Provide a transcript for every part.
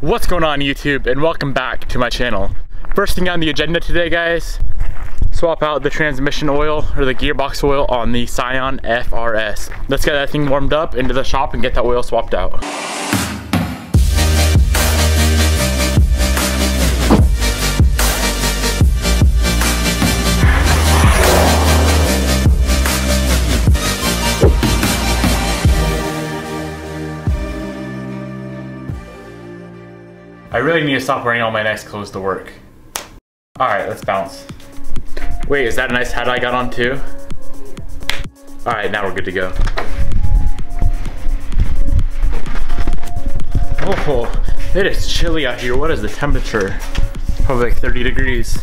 What's going on YouTube, and welcome back to my channel. First thing on the agenda today, guys, swap out the transmission oil or the gearbox oil on the Scion FRS. Let's get that thing warmed up into the shop and get that oil swapped out. I really need to stop wearing all my nice clothes to work. Alright, let's bounce. Wait, is that a nice hat I got on too? Alright, now we're good to go. Oh, it is chilly out here. What is the temperature? Probably like 30 degrees.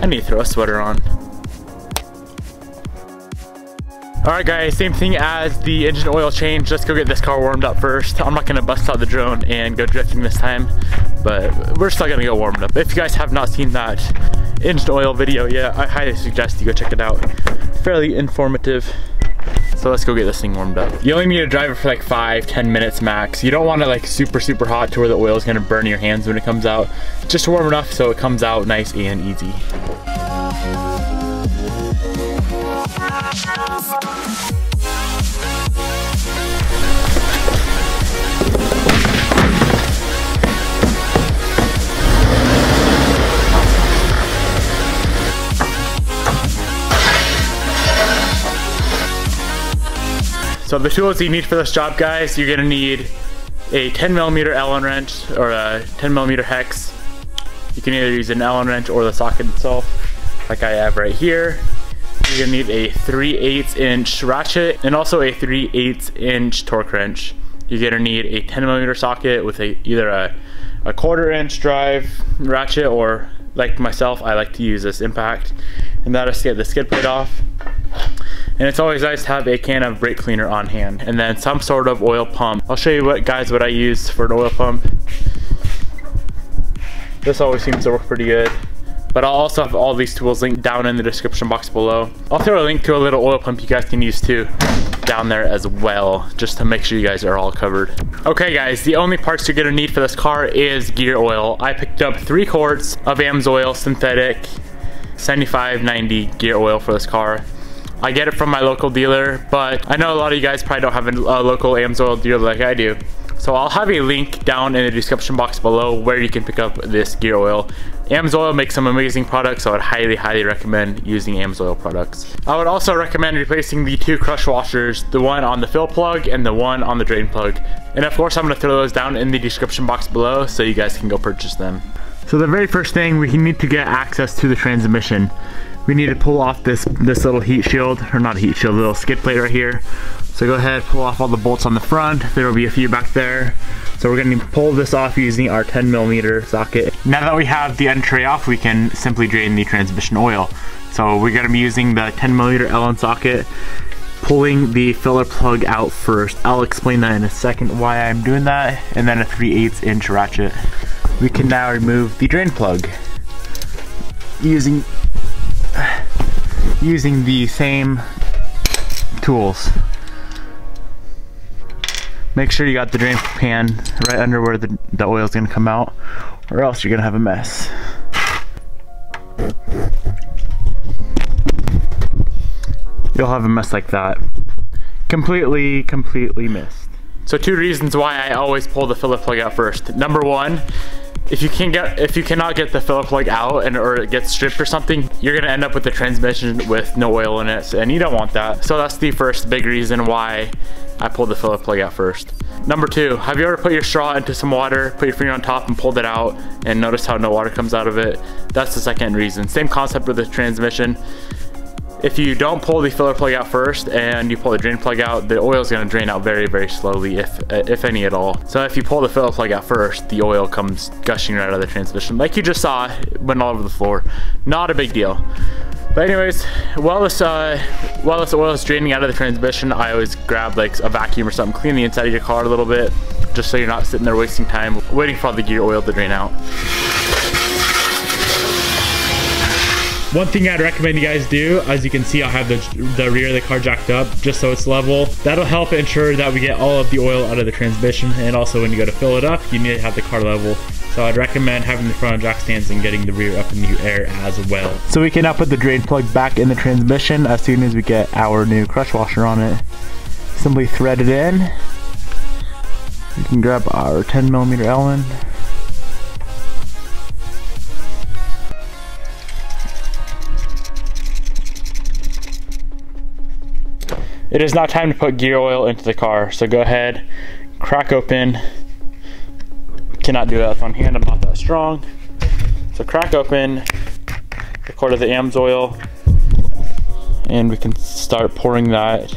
I need to throw a sweater on. Alright guys, same thing as the engine oil change. Let's go get this car warmed up first. I'm not gonna bust out the drone and go drifting this time, but we're still gonna go warm it up. If you guys have not seen that engine oil video yet, I highly suggest you go check it out. Fairly informative. So let's go get this thing warmed up. You only need to drive it for like 5-10 minutes max. You don't want it like super hot to where the oil is gonna burn your hands when it comes out. Just warm enough so it comes out nice and easy. So the tools you need for this job, guys, you're gonna need a 10mm Allen wrench or a 10mm hex. You can either use an Allen wrench or the socket itself, like I have right here. You're gonna need a 3/8 inch ratchet and also a 3/8 inch torque wrench. You're gonna need a 10mm socket with either a 1/4 inch drive ratchet, or like myself, I like to use this impact. And that'll get the skid plate off. And it's always nice to have a can of brake cleaner on hand, and then some sort of oil pump. I'll show you what I use for an oil pump. This always seems to work pretty good. But I'll also have all these tools linked down in the description box below. I'll throw a link to a little oil pump you guys can use too down there as well, just to make sure you guys are all covered. Okay guys, the only parts you're gonna need for this car is gear oil. I picked up 3 quarts of AMSOIL synthetic 75/90 gear oil for this car. I get it from my local dealer, but I know a lot of you guys probably don't have a local AMSOIL dealer like I do. So I'll have a link down in the description box below where you can pick up this gear oil. AMSOIL makes some amazing products, so I'd highly recommend using AMSOIL products. I would also recommend replacing the 2 crush washers, the one on the fill plug and the one on the drain plug. And of course I'm gonna throw those down in the description box below so you guys can go purchase them. So the very first thing, we need to get access to the transmission. We need to pull off this little heat shield, or not a heat shield, a little skid plate right here. So go ahead, pull off all the bolts on the front. There will be a few back there. So we're going to pull this off using our 10mm socket. Now that we have the end tray off, we can simply drain the transmission oil. So we're going to be using the 10mm Allen socket, pulling the filler plug out first. I'll explain that in a second why I'm doing that, and then a 3/8 inch ratchet. We can now remove the drain plug using the same tools. Make sure you got the drain pan right under where the oil is going to come out, or else you're going to have a mess. You'll have a mess like that. Completely missed. So 2 reasons why I always pull the filler plug out first. Number 1, if you cannot get the filler plug out or it gets stripped or something, you're gonna end up with the transmission with no oil in it, and you don't want that. So that's the first big reason why I pulled the filler plug out first. Number 2, have you ever put your straw into some water, put your finger on top and pulled it out and noticed how no water comes out of it? That's the second reason. Same concept with the transmission. If you don't pull the filler plug out first and you pull the drain plug out, the oil is going to drain out very slowly, if any at all. So if you pull the filler plug out first, the oil comes gushing right out of the transmission. Like you just saw, it went all over the floor. Not a big deal. But anyways, while this oil is draining out of the transmission, I always grab like a vacuum or something, clean the inside of your car a little bit, just so you're not sitting there wasting time waiting for all the gear oil to drain out. One thing I'd recommend you guys do, as you can see, I'll have the rear of the car jacked up just so it's level. That'll help ensure that we get all of the oil out of the transmission, and also when you go to fill it up, you need to have the car level. So I'd recommend having the front jack stands and getting the rear up in the air as well. So we can now put the drain plug back in the transmission as soon as we get our new crush washer on it. Simply thread it in. You can grab our 10mm Allen. It is now time to put gear oil into the car. So go ahead, crack open. Cannot do that with one hand, I'm not that strong. So crack open a quart of the AMS oil, and we can start pouring that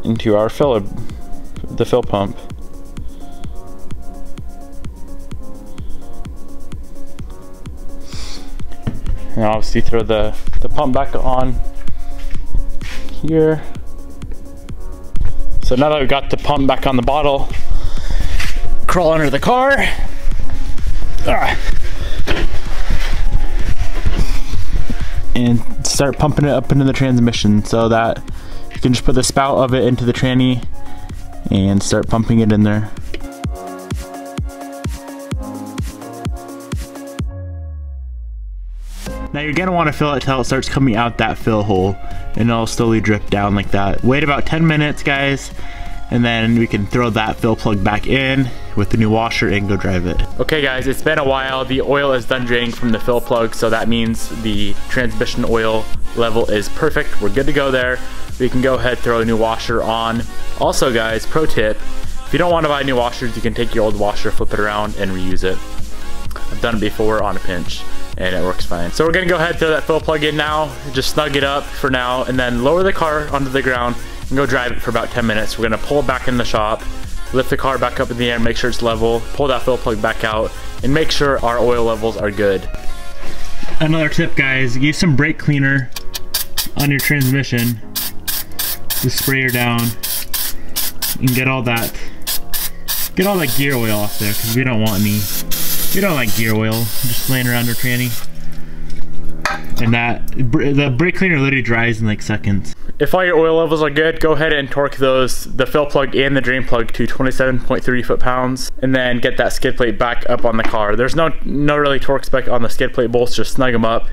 into our the fill pump. And obviously throw the pump back on here. So now that we've got the pump back on the bottle, crawl under the car. And start pumping it up into the transmission so that you can just put the spout of it into the tranny and start pumping it in there. Now you're gonna want to fill it till it starts coming out that fill hole, and it'll slowly drip down like that. Wait about 10 minutes, guys, and then we can throw that fill plug back in with the new washer and go drive it. Okay guys, it's been a while. The oil is done draining from the fill plug, so that means the transmission oil level is perfect. We're good to go there. We can go ahead, throw a new washer on. Also guys, pro tip, if you don't want to buy new washers, you can take your old washer, flip it around, and reuse it. I've done it before on a pinch, and it works fine. So we're gonna go ahead and throw that fill plug in now, just snug it up for now, and then lower the car onto the ground and go drive it for about 10 minutes. We're gonna pull it back in the shop, lift the car back up in the air, make sure it's level, pull that fill plug back out, and make sure our oil levels are good. Another tip guys, use some brake cleaner on your transmission. Just spray her down and get all that gear oil off there, because we don't like gear oil just laying around our tranny. And the brake cleaner literally dries in like seconds. If all your oil levels are good, go ahead and torque the fill plug and the drain plug to 27.3 foot-pounds, and then get that skid plate back up on the car. There's no really torque spec on the skid plate bolts, just snug them up,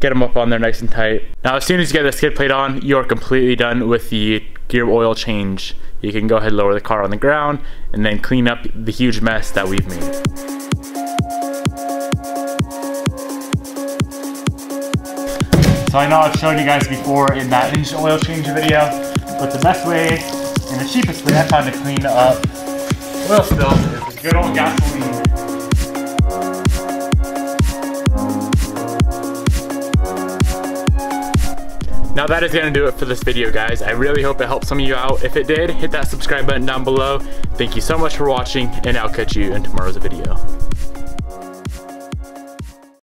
get them up on there nice and tight. Now as soon as you get the skid plate on, you're completely done with the gear oil change. You can go ahead and lower the car on the ground and then clean up the huge mess that we've made. So I know I've shown you guys before in that engine oil change video, but the best way and the cheapest way I found to clean up oil spills is good old gasoline. Now that is gonna do it for this video guys. I really hope it helped some of you out. If it did, hit that subscribe button down below. Thank you so much for watching, and I'll catch you in tomorrow's video.